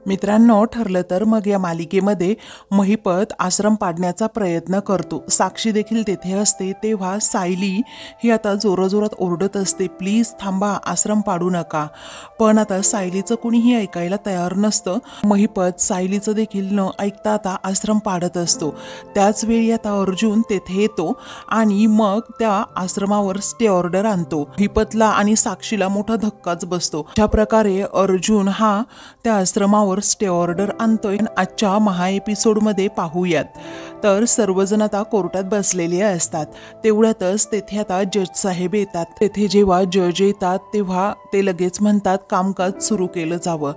मित्रांनो, ठरलं तर मग या मालिकेमध्ये महिपत आश्रम पाडण्याचा प्रयत्न करतो. साक्षी देखील तेथे असते. तेव्हा सायली ही आता जोराजोरात ओरडत असते, प्लीज थांबा, आश्रम पाडू नका. पण आता सायलीचं कुणीही ऐकायला तयार नसतं. महिपत सायलीचं देखील न ऐकता आता आश्रम पाडत असतो. त्याच वेळी आता अर्जुन तेथे येतो आणि मग त्या आश्रमावर स्टे ऑर्डर आणतो. महिपतला आणि साक्षीला मोठा धक्काच बसतो. अशा प्रकारे अर्जुन हा त्या आश्रमावर स्टे ऑर्डर आणतोय. आजच्या महा एपिसोडमध्ये पाहूयात. तर सर्वजण आता कोर्टात बसलेले असतात. तेवढ्यातच तेथे आता जज साहेब येतात. तेथे जेव्हा जज येतात तेव्हा ते लगेच म्हणतात कामकाज सुरू केलं जावं.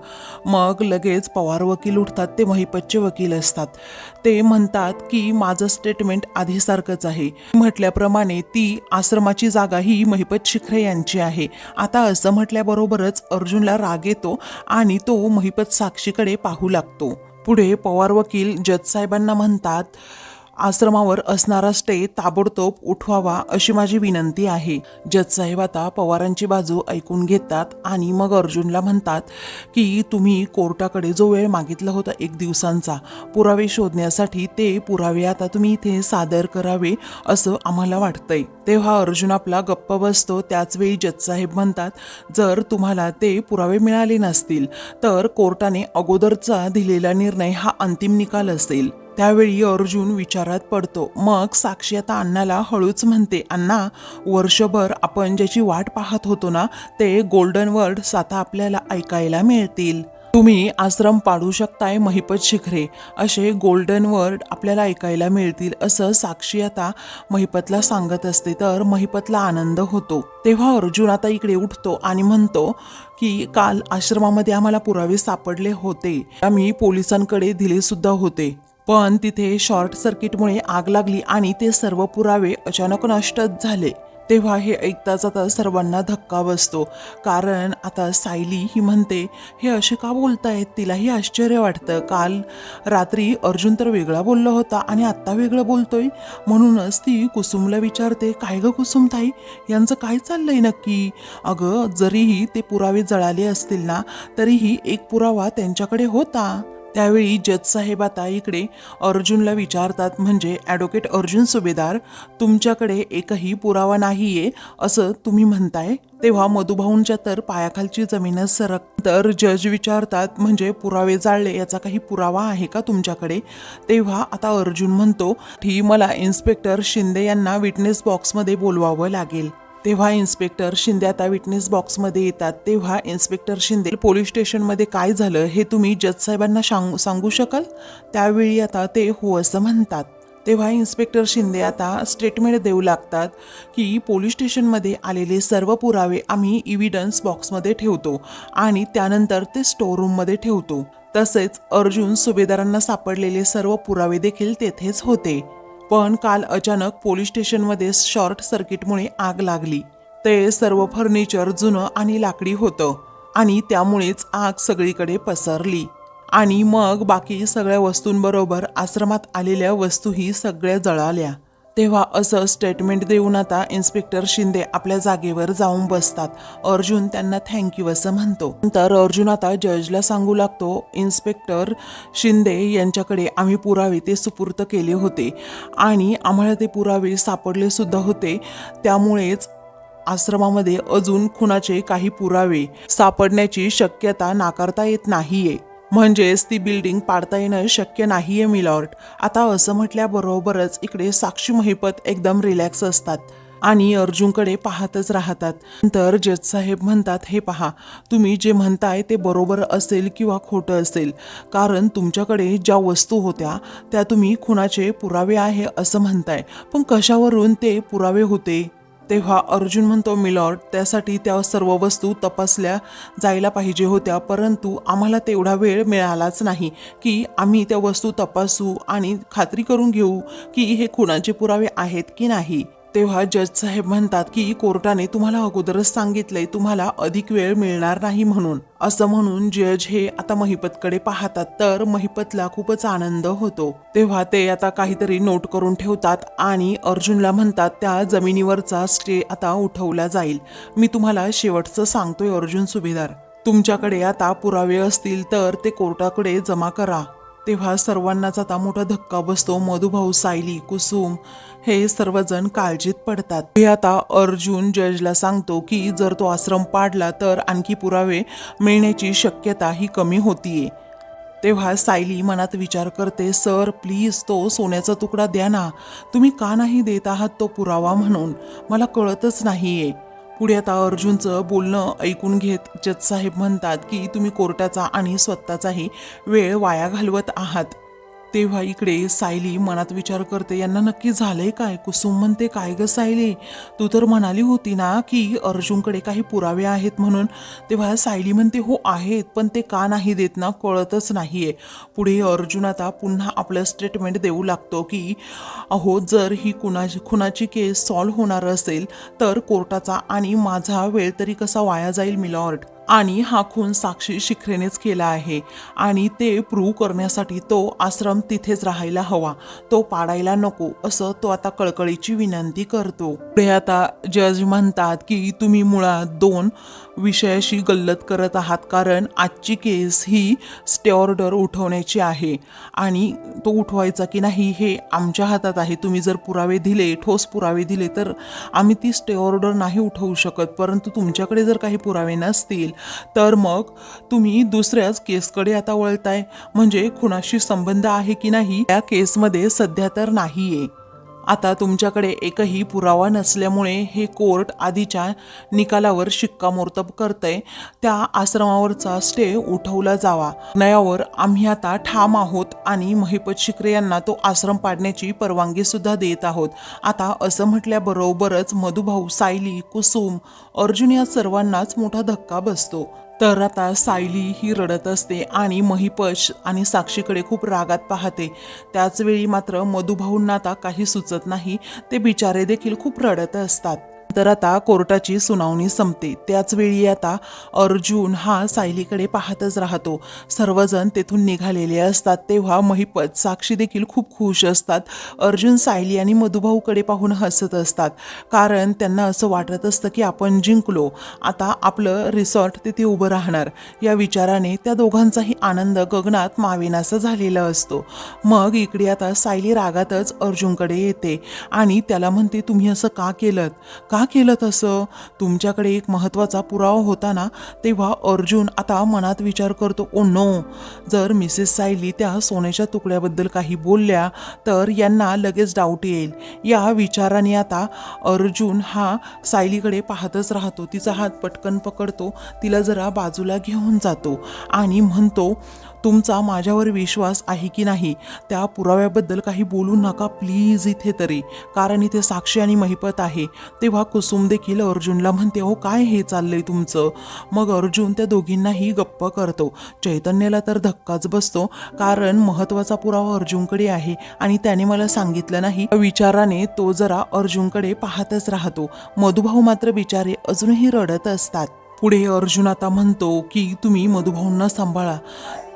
मग लगेच पवार वकील उठतात. ते महिपतचे वकील असतात. ते म्हणतात की माझं स्टेटमेंट आधीसारखंच आहे. म्हटल्याप्रमाणे ती आश्रमाची जागा ही महिपत शिखरे यांची आहे. आता असं म्हटल्याबरोबरच अर्जुनला राग येतो आणि तो महिपत साक्षीकडे पाहू लागतो. पुढे पवार वकील जज साहेबांना म्हणतात, आश्रमावर असणारा स्टे ताबडतोब उठवावा अशी माझी विनंती आहे. जज साहेब आता पवारांची बाजू ऐकून घेतात आणि मग अर्जुनला म्हणतात की तुम्ही कोर्टाकडे जो वेळ मागितला होता 1 दिवसांचा पुरावे शोधण्यासाठी, ते पुरावे आता तुम्ही इथे सादर करावे असं आम्हाला वाटतंय. तेव्हा अर्जुन आपला गप्प बसतो. त्याचवेळी जज साहेब म्हणतात, जर तुम्हाला ते पुरावे मिळाले नसतील तर कोर्टाने अगोदरचा दिलेला निर्णय हा अंतिम निकाल असेल. त्यावेळी अर्जुन विचारात पडतो. मग साक्षी आता अण्णाला हळूच म्हणते, अण्णा, वर्षभर आपण ज्याची वाट पाहत होतो ना, ते गोल्डन वर्ड्स आता आपल्याला ऐकायला मिळतील. तुम्ही आश्रम पाडू शकताय महिपत शिखरे, असे गोल्डन वर्ड आपल्याला ऐकायला मिळतील असं साक्षी आता महिपतला सांगत असते. तर महिपतला आनंद होतो. तेव्हा अर्जुन आता इकडे उठतो आणि म्हणतो की काल आश्रमामध्ये आम्हाला पुरावे सापडले होते. आम्ही पोलिसांकडे दिले सुद्धा होते, पण तिथे शॉर्ट सर्किटमुळे आग लागली आणि ते सर्व पुरावे अचानक नष्टच झाले. तेव्हा हे ऐकताच आता सर्वांना धक्का बसतो. कारण आता सायली ही म्हणते, हे असे का बोलतायत? तिलाही आश्चर्य वाटतं. काल रात्री अर्जुन तर वेगळा बोलला होता आणि आत्ता वेगळं बोलतोय. म्हणूनच ती कुसुमला विचारते, काय ग कुसुमताई, यांचं काय चाललंय नक्की? अगं, जरीही ते पुरावे जळाले असतील ना, तरीही एक पुरावा त्यांच्याकडे होता. त्यावेळी जज साहेब आता इकडे अर्जुनला विचारतात, म्हणजे ॲडव्होकेट अर्जुन सुभेदार, तुमच्याकडे एकही पुरावा नाहीये असं तुम्ही म्हणताय? तेव्हा मधुभाऊंच्या तर पायाखालची जमीनच सरक. तर जज विचारतात, म्हणजे पुरावे जाळले याचा काही पुरावा आहे का तुमच्याकडे? तेव्हा आता अर्जुन म्हणतो, ही मला इन्स्पेक्टर शिंदे यांना विटनेस बॉक्समध्ये बोलवावं लागेल. तेव्हा इन्स्पेक्टर शिंदे आता विटनेस बॉक्समध्ये येतात. तेव्हा इन्स्पेक्टर शिंदे, पोलीस स्टेशनमध्ये काय झालं हे तुम्ही जज साहेबांना सांगू शकाल? त्यावेळी आता ते हो असं म्हणतात. तेव्हा इन्स्पेक्टर शिंदे आता स्टेटमेंट देऊ लागतात की पोलीस स्टेशनमध्ये आलेले सर्व पुरावे आम्ही इव्हिडन्स बॉक्समध्ये ठेवतो आणि त्यानंतर ते स्टोर रूममध्ये ठेवतो. तसेच अर्जुन सुभेदारांना सापडलेले सर्व पुरावे देखील तेथेच होते. पण काल अचानक पोलीस स्टेशनमध्ये शॉर्ट सर्किटमुळे आग लागली. ते सर्व फर्निचर जुनं आणि लाकडी होतं आणि त्यामुळेच आग सगळीकडे पसरली आणि मग बाकी सगळ्या वस्तूंबरोबर आश्रमात आलेल्या वस्तूही सगळ्या जळाल्या. तेव्हा असं स्टेटमेंट देऊन आता इन्स्पेक्टर शिंदे आपल्या जागेवर जाऊन बसतात. अर्जुन त्यांना थँक्यू असं म्हणतो. तर अर्जुन आता जजला सांगू लागतो, इन्स्पेक्टर शिंदे यांच्याकडे आम्ही पुरावे ते सुपूर्द केले होते आणि आम्हाला ते पुरावे सापडले सुद्धा होते. त्यामुळेच आश्रमामध्ये अजून खुनाचे काही पुरावे सापडण्याची शक्यता नाकारता येत नाहीये. म्हणजेच ती बिल्डिंग पाडता येणं शक्य नाहीये मिलॉर्ड. आता असं म्हटल्याबरोबरच इकडे साक्षी महिपत एकदम रिलॅक्स असतात आणि अर्जुनकडे पाहतच राहतात. नंतर जज साहेब म्हणतात, हे पहा, तुम्ही जे म्हणताय ते बरोबर असेल किंवा खोटं असेल, कारण तुमच्याकडे ज्या वस्तू होत्या त्या तुम्ही खुनाचे पुरावे आहे असं म्हणताय, पण कशावरून ते पुरावे होते? तेव्हा अर्जुन म्हणतो, मिलॉर्ड, त्यासाठी त्या सर्व वस्तू तपासल्या जायला पाहिजे होत्या, परंतु आम्हाला तेवढा वेळ मिळालाच नाही की आम्ही त्या वस्तू तपासू आणि खात्री करून घेऊ की हे खुनाचे पुरावे आहेत की नाही. तेव्हा जज साहेब म्हणतात की कोर्टाने तुम्हाला अगोदरच सांगितलंय तुम्हाला अधिक वेळ मिळणार नाही म्हणून. असं म्हणून जज हे आता महिपतकडे पाहतात तर महिपतला खूपच आनंद होतो. तेव्हा ते आता काहीतरी नोट करून ठेवतात आणि अर्जुनला म्हणतात त्या जमिनीवरचा स्टे आता उठवला जाईल. मी तुम्हाला शेवटचं सांगतोय अर्जुन सुभेदार, तुमच्याकडे आता पुरावे असतील तर ते कोर्टाकडे जमा करा. तेव्हा सर्वांनाच आता मोठा धक्का बसतो. मधुभाऊ, सायली, कुसुम हे सर्वजण काळजीत पडतात. हे आता अर्जुन जजला सांगतो की जर तो आश्रम पाडला तर आणखी पुरावे मिळण्याची शक्यता ही कमी होतीये. तेव्हा सायली मनात विचार करते, सर प्लीज तो सोन्याचा तुकडा द्या ना, तुम्ही का नाही देत आहात तो पुरावा म्हणून, मला कळतच नाहीये. पुढे आता अर्जुनचं बोलणं ऐकून घेत जज साहेब म्हणतात की तुम्ही कोर्टाचा आणि स्वतःचाही वेळ वाया घालवत आहात. तेव्हा इकडे सायली मनात विचार करते, यांना नक्की झालंय काय. कुसुम म्हणते, काय ग सायली, तू तर म्हणाली होती ना की अर्जुनकडे काही पुरावे आहेत म्हणून. तेव्हा सायली म्हणते, हो आहेत, पण ते का नाही देत ना कळतच नाहीये. पुढे अर्जुन आता पुन्हा आपलं स्टेटमेंट देऊ लागतो की अहो जर ही खुनाची केस सॉल्व्ह होणार असेल तर कोर्टाचा आणि माझा वेळ तरी कसा वाया जाईल मिलॉर्ड. आणि हा खून साक्षी शिखरेनेच केला आहे आणि ते प्रूव्ह करण्यासाठी तो आश्रम तिथेच राहायला हवा, तो पाडायला नको, असं तो आता कळकळीची विनंती करतो. पुढे आता जज म्हणतात की तुम्ही मुळात दोन विषयाशी गल्लत करत आहात, कारण आजची केस ही स्टे ऑर्डर उठवण्याची आहे आणि तो उठवायचा की नाही हे आमच्या हातात आहे. तुम्ही जर पुरावे दिले, ठोस पुरावे दिले तर आम्ही ती स्टे ऑर्डर नाही उठवू शकत, परंतु तुमच्याकडे जर काही पुरावे नसतील तर मग तुम्ही दुसऱ्याच केसकडे आता वळताय. म्हणजे खुनाशी संबंध आहे की नाही या केसमध्ये सध्या तर नाहीये. आता तुमच्याकडे एकही पुरावा नसल्यामुळे हे कोर्ट आधीच्या निकालावर शिक्कामोर्तब करतंय, त्या आश्रमावरचा स्टे उठवला जावा. निर्णयावर आम्ही आता ठाम आहोत आणि महिपत शिखरे यांना तो आश्रम पाडण्याची परवानगी सुद्धा देत आहोत. आता असं म्हटल्याबरोबरच मधुभाऊ, सायली, कुसुम, अर्जुन या सर्वांनाच मोठा धक्का बसतो. तर आता सायली ही रडत असते आणि महिपत आणि साक्षीकडे खूप रागात पाहते. त्याच वेळी मात्र मधुभाऊंना आता काही सुचत नाही, ते बिचारे देखील खूप रडत असतात. तर आता कोर्टाची सुनावणी संपते. त्याच वेळी आता अर्जुन हा सायलीकडे पाहतच राहतो. सर्वजण तेथून निघालेले असतात. तेव्हा महिपत, साक्षी देखील खूप खुश असतात. अर्जुन, सायली आणि मधुभाऊकडे पाहून हसत असतात, कारण त्यांना असं वाटत असतं की आपण जिंकलो, आता आपलं रिसॉर्ट तिथे उभं राहणार. या विचाराने त्या दोघांचाही आनंद गगनात मावेनासा झालेला असतो. मग इकडे आता सायली रागातच अर्जुनकडे येते आणि त्याला म्हणते, तुम्ही असं का केलं तसं, तुमच्याकडे एक महत्त्वाचा पुरावा होता ना. तेव्हा अर्जुन आता मनात विचार करतो, ओ नो, जर मिसेस सायली त्या सोन्याच्या तुकड्याबद्दल काही बोलल्या तर यांना लगेच डाऊट येईल. या विचाराने आता अर्जुन हा सायलीकडे पाहतच राहतो. तिचा हात पटकन पकडतो, तिला जरा बाजूला घेऊन जातो आणि म्हणतो, तुमचा माझ्यावर विश्वास आहे की नाही, त्या पुराव्याबद्दल काही बोलू नका प्लीज इथे तरी, कारण इथे साक्षी आणि महिपत आहे. तेव्हा कुसुम देखील अर्जुनला म्हणते, हो काय हे चाललंय तुमचं. मग अर्जुन त्या दोघींनाही गप्प करतो. चैतन्याला तर धक्काच बसतो, कारण महत्त्वाचा पुरावा अर्जुनकडे आहे आणि त्याने मला सांगितलं नाही. विचाराने तो जरा अर्जुनकडे पाहतच राहतो. मधुभाऊ मात्र बिचारे अजूनही रडत असतात. पुढे अर्जुन आता म्हणतो की तुम्ही मधुभाऊंना सांभाळा,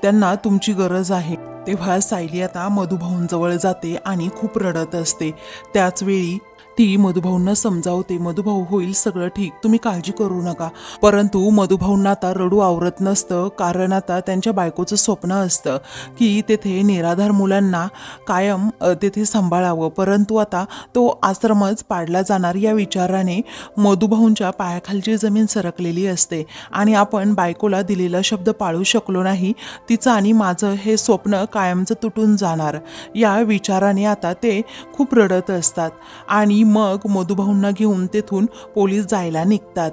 त्यांना तुमची गरज आहे. तेव्हा सायली आता मधुभाऊंजवळ जाते आणि खूप रडत असते. त्याच वेळी ती मधुभाऊंना समजावते, मधुभाऊ होईल सगळं ठीक, तुम्ही काळजी करू नका. परंतु मधुभाऊंना आता रडू आवरत नसतं, कारण आता त्यांच्या बायकोचं स्वप्न असतं की तेथे निराधार मुलांना कायम तेथे सांभाळावं. परंतु आता तो आश्रमच पाडला जाणार या विचाराने मधुभाऊंच्या पायाखालची जमीन सरकलेली असते आणि आपण बायकोला दिलेला शब्द पाळू शकलो नाही, तिचं आणि माझं हे स्वप्न कायमचं तुटून जाणार या विचाराने आता ते खूप रडत असतात. आणि मग मधुभाऊंना घेऊन तेथून पोलीस जायला निघतात.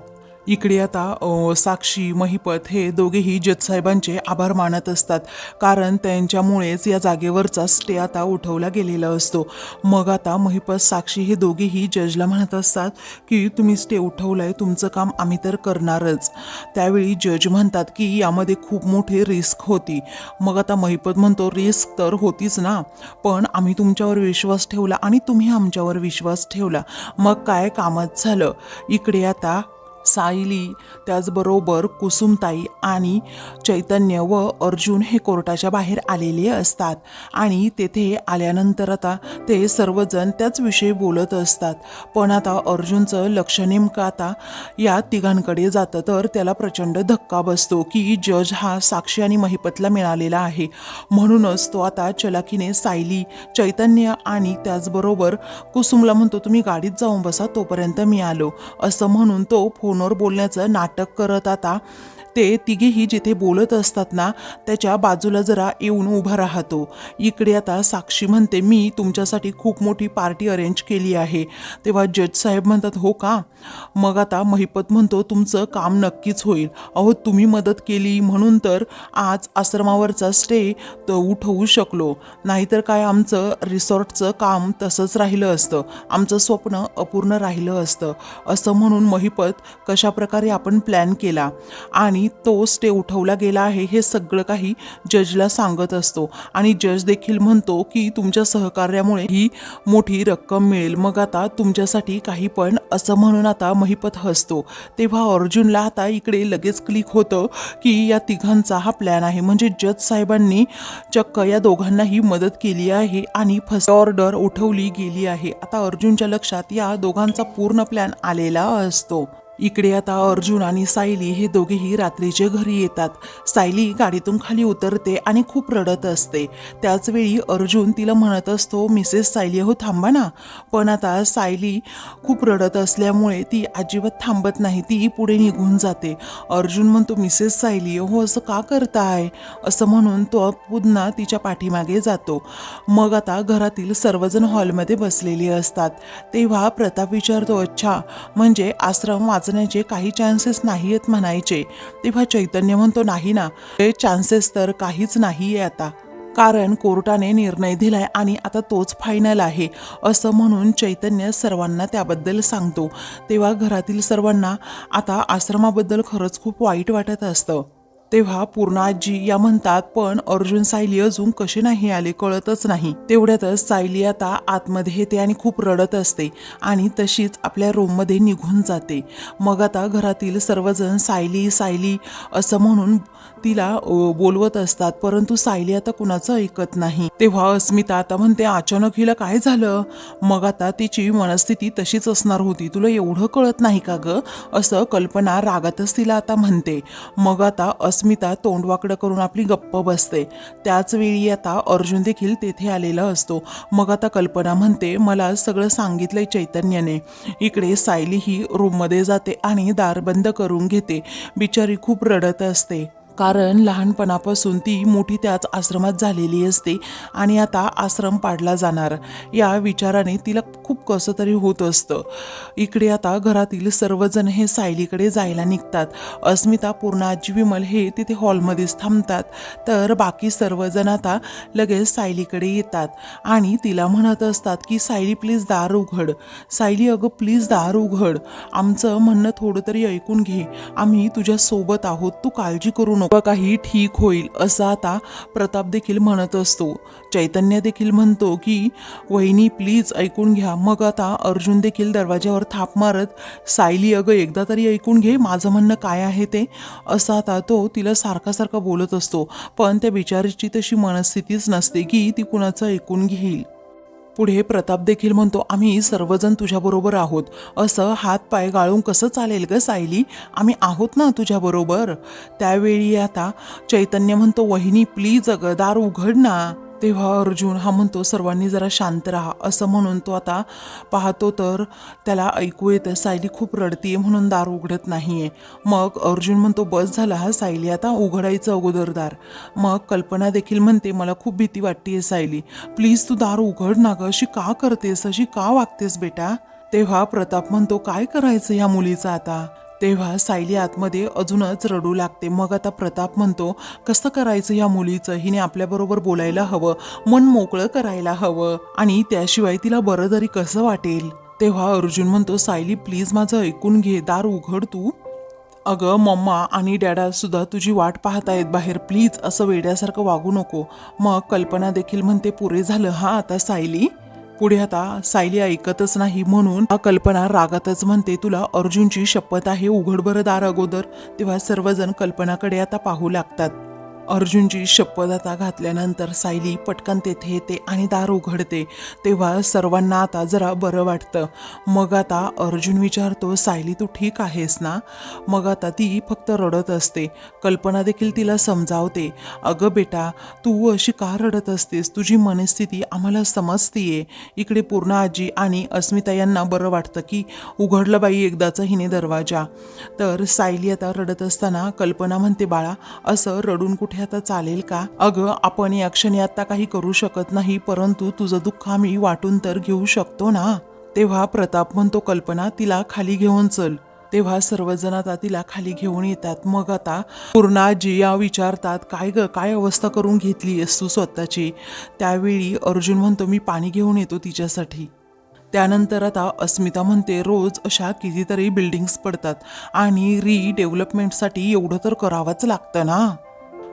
इकडे आता साक्षी महिपत हे दोघेही जज साहेबांचे आभार मानत असतात, कारण त्यांच्यामुळेच या जागेवरचा स्टे आता उठवला गेलेला असतो. मग आता महिपत साक्षी हे दोघेही जजला म्हणत असतात की तुम्ही स्टे उठवलाय, तुमचं काम आम्ही तर करणारच. त्यावेळी जज म्हणतात की यामध्ये खूप मोठी रिस्क होती. मग आता महिपत म्हणतो रिस्क तर होतीच ना, पण आम्ही तुमच्यावर विश्वास ठेवला आणि तुम्ही आमच्यावर विश्वास ठेवला, मग काय कामच झालं. इकडे आता सायली, त्याचबरोबर कुसुमताई आणि चैतन्य व अर्जुन हे कोर्टाच्या बाहेर आलेले असतात आणि तेथे आल्यानंतर आता ते सर्वजण त्याच विषयी बोलत असतात. पण आता अर्जुनचं लक्ष नेमकं आता या तिघांकडे जातं, तर त्याला प्रचंड धक्का बसतो की जज हा साक्षी आणि महिपतला मिळालेला आहे. म्हणूनच तो आता चलाखीने सायली, चैतन्य आणि त्याचबरोबर कुसुमला म्हणतो तुम्ही गाडीत जाऊन बसा, तोपर्यंत मी आलो, असं म्हणून तो फोनवर बोलण्याचं नाटक करत आता ते तिघेही जिथे बोलत असतात ना त्याच्या बाजूला जरा येऊन उभा राहतो. इकडे आता साक्षी म्हणते मी तुमच्यासाठी खूप मोठी पार्टी अरेंज केली आहे. तेव्हा जज साहेब म्हणतात हो का. मग आता महिपत म्हणतो तुमचं काम नक्कीच होईल. अहो तुम्ही मदत केली म्हणून तर आज आश्रमावरचा स्टे उठवू शकलो, नाहीतर काय आमचं रिसॉर्टचं काम तसंच राहिलं असतं, आमचं स्वप्न अपूर्ण राहिलं असतं. असं म्हणून महिपत कशाप्रकारे आपण प्लॅन केला आणि तो स्टे उठवला गेला आहे हे सगळं काही जजला सांगत असतो. आणि जज देखील म्हणतो की तुमच्या सहकार्यामुळे ही मोठी रक्कम मिळेल, मग आता तुमच्यासाठी काही पण, असं म्हणून आता महिपत हसतो. तेव्हा अर्जुनला आता इकडे लगेच क्लिक होतं की या तिघांचा हा प्लॅन आहे, म्हणजे जज साहेबांनी चक्क या दोघांनाही मदत केली आहे आणि फर्स्ट ऑर्डर उठवली गेली आहे. आता अर्जुनच्या लक्षात या दोघांचा पूर्ण प्लॅन आलेला असतो. इकडे आता अर्जुन आणि सायली हे दोघेही रात्रीचे घरी येतात. सायली गाडीतून खाली उतरते आणि खूप रडत असते. त्याचवेळी अर्जुन तिला म्हणत असतो मिसेस सायली हो थांबा ना, पण आता सायली खूप रडत असल्यामुळे ती अजिबात थांबत नाही, ती पुढे निघून जाते. अर्जुन म्हणतो मिसेस सायली हो असं का करताय, असं म्हणून तो पुन्हा तिच्या पाठीमागे जातो. मग आता घरातील सर्वजण हॉलमध्ये बसलेले असतात. तेव्हा प्रताप विचारतो अच्छा म्हणजे आश्रम वाचण्याचे काही चान्सेस नाही आहेत म्हणायचे. तेव्हा चैतन्य म्हणतो नाही ना, हे चान्सेस तर काहीच नाही आहे आता, कारण कोर्टाने निर्णय दिलाय आणि आता तोच फायनल आहे, असं म्हणून चैतन्य सर्वांना त्याबद्दल सांगतो. तेव्हा घरातील सर्वांना आता आश्रमाबद्दल खरंच खूप वाईट वाटत असतं. तेव्हा पूर्णाजी या म्हणतात पण अर्जुन सायली अजून कसे नाही आले कळतच नाही. तेवढ्यातच सायली आता आतमध्ये येते आणि खूप रडत असते आणि तशीच आपल्या रूममध्ये निघून जाते. मग आता घरातील सर्वजण सायली सायली असं म्हणून तिला बोलवत असतात, परंतु सायली आता कुणाचं ऐकत नाही. तेव्हा अस्मिता आता म्हणते अचानक हिला काय झालं. मग आता तिची मनस्थिती तशीच असणार होती, तुला एवढं कळत नाही का ग, असं कल्पना रागातच तिला आता म्हणते. मग आता अस्मिता तोंडवाकडं करून आपली गप्प बसते. त्याच वेळी आता अर्जुन देखील तेथे आलेला असतो. मग आता कल्पना म्हणते मला सगळं सांगितलंय चैतन्याने. इकडे सायली ही रूममध्ये जाते आणि दार बंद करून घेते. बिचारी खूप रडत असते, कारण लहानपणापासून ती मोठी त्याच आश्रमात झालेली असते आणि आता आश्रम पाडला जाणार या विचाराने तिला खूप कसं तरी होत असतं. इकडे आता घरातील सर्वजण हे सायलीकडे जायला निघतात. अस्मिता, पूर्णाजी, विमल हे तिथे हॉलमध्येच थांबतात, तर बाकी सर्वजण आता लगेच सायलीकडे येतात आणि तिला म्हणत असतात की सायली प्लीज दार उघड, सायली अगं प्लीज दार उघड, आमचं म्हणणं थोडं तरी ऐकून घे, आम्ही तुझ्यासोबत आहोत, तू काळजी करू नको, काही ठीक होईल, असं आता प्रताप देखील म्हणत असतो. चैतन्य देखील म्हणतो की वहिनी प्लीज ऐकून घ्या. मग आता अर्जुन देखील दरवाज्यावर थाप मारत सायली अगं एकदा तरी ऐकून घे माझं म्हणणं काय आहे ते, असं आता तो तिला सारखा सारखा बोलत असतो. पण त्या बिचारीची तशी मनस्थितीच नसते की ती कुणाचं ऐकून घेईल. पुढे प्रताप देखील म्हणतो आम्ही सर्वजण तुझ्याबरोबर आहोत, असं हात पाय गाळून कसं चालेल ग सायली, आम्ही आहोत ना तुझ्याबरोबर. त्यावेळी आता चैतन्य म्हणतो वहिनी प्लीज अगं दार उघड ना. तेव्हा अर्जुन हा म्हणतो सर्वांनी जरा शांत राहा, असं म्हणून तो आता पाहतो तर त्याला ऐकू येतं सायली खूप रडतीये म्हणून दार उघडत नाहीये. मग अर्जुन म्हणतो बस झाला हा सायली, आता उघडायचं अगोदर दार. मग कल्पना देखील म्हणते मला खूप भीती वाटतेय सायली, प्लीज तू दार उघड ना ग, अशी का करतेस, अशी का वागतेस बेटा. तेव्हा प्रताप म्हणतो काय करायचं ह्या मुलीचं आता. तेव्हा सायली आतमध्ये अजूनच रडू लागते. मग आता प्रताप म्हणतो, कसं करायचं ह्या मुलीचं, हिने आपल्याबरोबर बोलायला हवं, मन मोकळं करायला हवं, आणि त्याशिवाय तिला बरं तरी कसं वाटेल. तेव्हा अर्जुन म्हणतो, सायली प्लीज माझं ऐकून घे, दार उघड तू. अगं मम्मा आणि डॅडा सुद्धा तुझी वाट पाहतायत बाहेर, प्लीज असं वेड्यासारखं वागू नको. मग कल्पना देखील म्हणते, पुरे झालं हा आता सायली. पुढे आता सायली ऐकतच नाही, म्हणून कल्पना रागातच म्हणते, तुला अर्जुनची शपथ आहे, उघड बरं दार अगोदर. तेव्हा सर्वजण कल्पनाकडे आता पाहू लागतात. अर्जुनची शपथ आता घातल्यानंतर सायली पटकन तेथे येते आणि दार उघडते. तेव्हा सर्वांना आता जरा बरं वाटतं. मग आता अर्जुन विचारतो, सायली तू ठीक आहेस ना. मग आता ती फक्त रडत असते. कल्पना देखील तिला समजावते, अगं बेटा तू अशी का रडत असतेस, तुझी मनस्थिती आम्हाला समजतीये. इकडे पूर्णा आजी आणि अस्मिता यांना बरं वाटतं की उघडलं बाई एकदाचा हिने दरवाजा. तर सायली आता रडत असताना कल्पना म्हणते, बाळा असं रडून कुठे आता चालेल का. अगं आपण या क्षणी आता काही करू शकत नाही, परंतु तुझं दुःख आम्ही वाटून तर घेऊ शकतो ना. तेव्हा प्रताप म्हणतो, कल्पना तिला खाली घेऊन चल. तेव्हा सर्वजण आता तिला खाली घेऊन येतात. मग आता पूर्णाजी या विचारतात, काय ग काय अवस्था करून घेतली आहेस तू स्वतःची. त्यावेळी अर्जुन म्हणतो, मी पाणी घेऊन येतो तिच्यासाठी. त्यानंतर आता अस्मिता म्हणते, रोज अशा कितीतरी बिल्डिंग्स पडतात आणि रिडेव्हलपमेंटसाठी एवढं तर करावंच लागतं ना.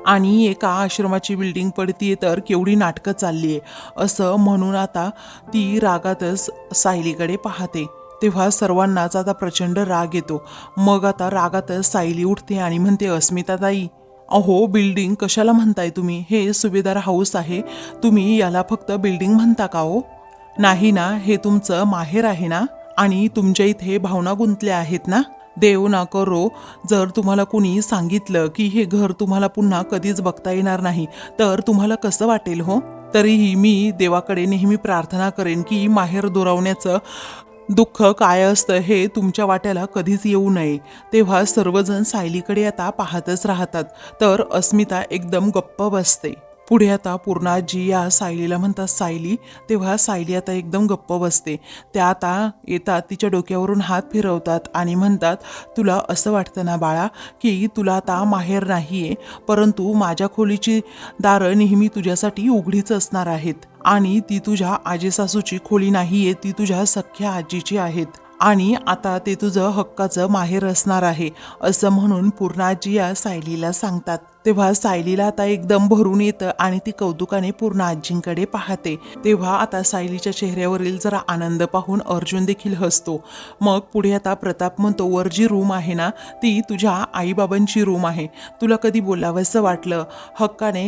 आणि एका आश्रमाची बिल्डिंग पडतीये तर केवढी नाटकं चालली आहे, असं म्हणून आता ती रागातच सायलीकडे पाहते. तेव्हा सर्वांनाच आता प्रचंड राग येतो. मग आता रागातच सायली उठते आणि म्हणते, अस्मिता ताई अहो बिल्डिंग कशाला म्हणताय तुम्ही, हे सुभेदार हाऊस आहे, तुम्ही याला फक्त बिल्डिंग म्हणता का हो. नाही ना, हे तुमचं माहेर आहे ना, आणि तुमच्या इथे भावना गुंतल्या आहेत ना. देव ना करो जर तुम्हाला कुणी सांगितलं की हे घर तुम्हाला पुन्हा कधीच बघता येणार नाही, तर तुम्हाला कसं वाटेल हो. तरीही मी देवाकडे नेहमी प्रार्थना करेन की माहेर दुरावण्याचं दुःख काय असतं हे तुमच्या वाट्याला कधीच येऊ नये. तेव्हा सर्वजण सायलीकडे आता पाहतच राहतात. तर अस्मिता एकदम गप्प बसते. पुढे आता पूर्णाजी या सायलीला म्हणतात, सायली. तेव्हा सायली आता एकदम गप्प बसते. त्या आता येतात, तिच्या डोक्यावरून हात फिरवतात आणि म्हणतात, तुला असं वाटतं ना बाळा की तुला आता माहेर नाहीये, परंतु माझ्या खोलीची दारं नेहमी तुझ्यासाठी उघडीच असणार आहेत. आणि ती तुझ्या आजीसासूची खोली नाहीये, ती तुझ्या सख्ख्या आजीची आहेत. आणि आता ते तुझं हक्काचं माहेर असणार आहे, असं म्हणून पूर्णाजी या सायलीला सांगतात. तेव्हा सायलीला आता एकदम भरून येतं आणि ती कौतुकाने पूर्ण आजींकडे पाहते. तेव्हा आता सायलीच्या चेहऱ्यावरील जरा आनंद पाहून अर्जुन देखील हसतो. मग पुढे आता प्रताप म्हणतो, वर जी रूम आहे ना ती तुझ्या आईबाबांची रूम आहे. तुला कधी बोलावंसं वाटलं, हक्काने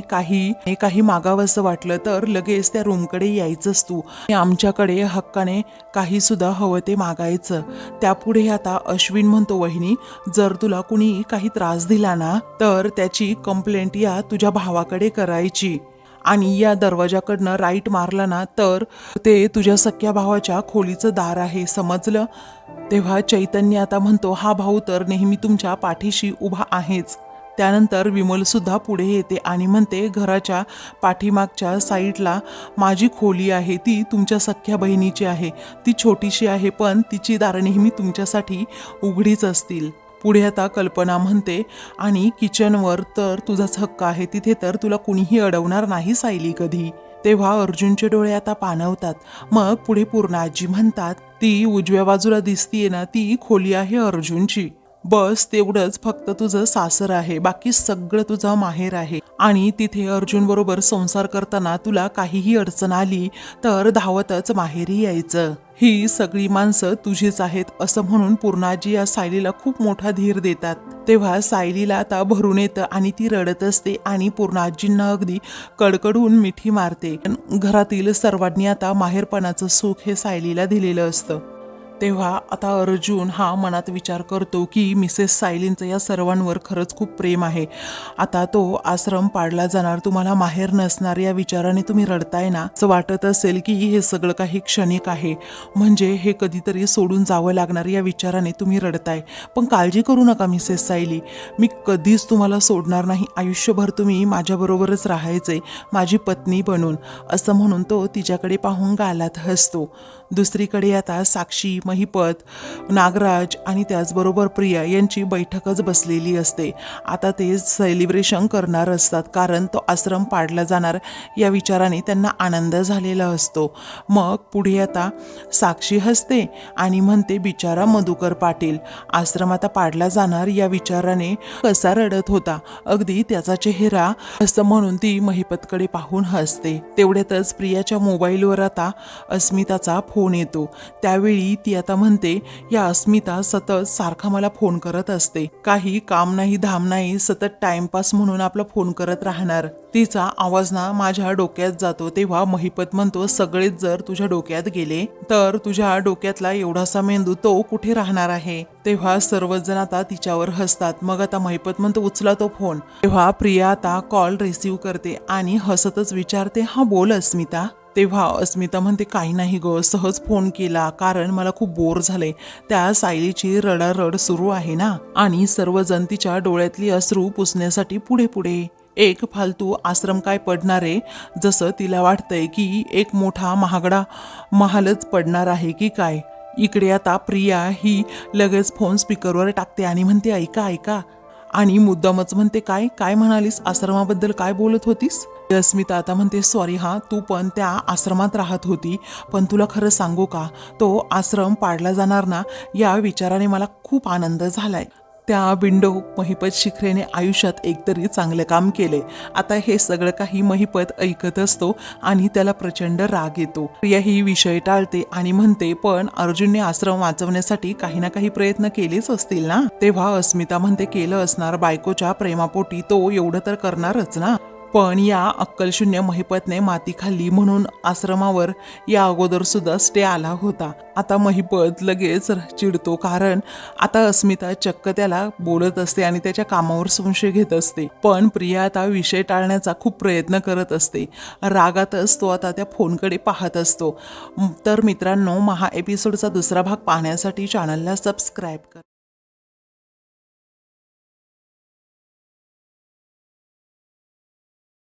काही मागावंसं वाटलं तर लगेच त्या रूमकडे यायचंस तू. आमच्याकडे हक्काने काही सुद्धा हवं ते मागायचं. त्यापुढे आता अश्विन म्हणतो, वहिनी जर तुला कुणी काही त्रास दिला ना तर त्याची कंप्लेंट या तुझ्या भावाकडे करायची. आणि या दरवाजाकडनं राईट मारला ना तर ते तुझ्या सख्या भावाच्या खोलीचं दार आहे, समजलं. तेव्हा चैतन्य आता म्हणतो, हा भाऊ तर नेहमी तुमच्या पाठीशी उभा आहेच. त्यानंतर विमल सुद्धा पुढे येते आणि म्हणते, घराच्या पाठीमागच्या साईडला माझी खोली आहे, ती तुमच्या सख्या बहिणीची आहे. ती छोटीशी आहे पण तिची दारं नेहमी तुमच्यासाठी उघडीच असतील. पुढे आता कल्पना म्हणते, आणि किचनवर तर तुझाच हक्क आहे, तिथे तर तुला कुणीही अडवणार नाही सायली कधी. तेव्हा अर्जुनचे डोळे आता पाणवतात. मग पुढे पूर्णाजी म्हणतात, ती उजव्या बाजूला दिसतीये ना ती खोली आहे अर्जुनची. बस तेवढंच फक्त तुझं सासर आहे, बाकी सगळं तुझं माहेर आहे. आणि तिथे अर्जुन बरोबर संसार करताना तुला काहीही अडचण आली तर धावतच माहेरी यायचं. ही सगळी माणसं तुझीच आहेत, असं म्हणून पूर्णाजी या सायलीला खूप मोठा धीर देतात. तेव्हा सायलीला आता भरून येतं आणि ती रडत असते आणि पूर्णाजींना अगदी कडकडून मिठी मारते. घरातील सर्वांनी आता माहेरपणाचं सुख हे सायलीला दिलेलं असतं. तेव्हा आता अर्जुन हा मनात विचार करतो की मिसेस सायलींचं या सर्वांवर खरंच खूप प्रेम आहे. आता तो आश्रम पाडला जाणार, तुम्हाला माहेर नसणार या विचाराने तुम्ही रडताय ना. असं वाटत असेल की हे सगळं काही क्षणिक आहे, म्हणजे हे कधीतरी सोडून जावं लागणार या विचाराने तुम्ही रडताय. पण काळजी करू नका मिसेस सायली, मी कधीच तुम्हाला सोडणार नाही. आयुष्यभर तुम्ही माझ्याबरोबरच राहायचे, माझी पत्नी बनून, असं म्हणून तो तिच्याकडे पाहून गालात हसतो. दुसरीकडे आता साक्षी, महिपत, नागराज आणि त्याचबरोबर प्रिया यांची बैठकच बसलेली असते. आता ते सेलिब्रेशन करणार असतात, कारण तो आश्रम पाडला जाणार या विचाराने त्यांना आनंद झालेला असतो. मग पुढे आता साक्षी हसते आणि म्हणते, बिचारा मधुकर पाटील, आश्रम आता पाडला जाणार या विचाराने कसा रडत होता, अगदी त्याचा चेहरा, असं म्हणून ती महिपतकडे पाहून हसते. तेवढ्यातच प्रियाच्या मोबाईलवर आता अस्मिताचा फोन येतो. त्यावेळी ती आता म्हणते, या अस्मिता सतत सारखा मला फोन करत असते, काही काम नाही धाम नाही, सतत टाइमपास म्हणून आपला फोन करत राहणार. तिचा आवाज ना माझ्या डोक्यात जातो. तेव्हा महिपत म्हणतो, सगळेच जर तुझ्या डोक्यात गेले तर तुझ्या डोक्यातला एवढासा मेंदू तो कुठे राहणार आहे. तेव्हा सर्वच जण आता तिच्यावर हसतात. मग आता महिपत म्हणतो, उचला तो फोन. तेव्हा प्रिया आता कॉल रिसीव्ह करते आणि हसतच विचारते, हा बोल अस्मिता. तेव्हा अस्मिता म्हणते, काही नाही ग, सहज फोन केला कारण मला खूप बोर झाले. त्या सायलीची रडारड सुरू आहे ना, आणि सर्वजण तिच्या डोळ्यातली अश्रू पुसण्यासाठी पुढे पुढे. एक फालतू आश्रम काय पडणारे, जसं तिला वाटतंय की एक मोठा महागडा महालच पडणार आहे की काय. इकडे आता प्रिया ही लगेच फोन स्पीकरवर टाकते आणि म्हणते, ऐका ऐका, आणि मुद्दामच म्हणते, काय काय म्हणालीस, आश्रमाबद्दल काय बोलत होतीस. अस्मिता आता म्हणते, सॉरी हा, तू पण त्या आश्रमात राहत होती, पण तुला खरं सांगू का, तो आश्रम पाडला जाणार ना या विचाराने मला खूप आनंद झालाय. त्या बिंडो महिपत शिखरेने आयुष्यात एकतरी चांगलं काम केले. आता हे सगळं काही महिपत ऐकत असतो आणि त्याला प्रचंड राग येतो. प्रिया ही विषय टाळते आणि म्हणते, पण अर्जुनने आश्रम वाचवण्यासाठी काही ना काही प्रयत्न केलेच असतील ना. तेव्हा अस्मिता म्हणते, केलं असणार, बायकोच्या प्रेमापोटी तो एवढं तर करणारच ना. पण या अक्कलशून्य महिपतने माती खाल्ली म्हणून आश्रमावर या अगोदर सुद्धा स्टे आला होता. आता महिपत लगेच चिडतो, कारण आता अस्मिता चक्क त्याला बोलत असते आणि त्याच्या कामावर संशय घेत असते. पण प्रिया आता विषय टाळण्याचा खूप प्रयत्न करत असते. रागातच तो आता त्या फोनकडे पाहत असतो. तर मित्रांनो, महा एपिसोडचा दुसरा भाग पाहण्यासाठी चॅनलला सबस्क्राईब करा.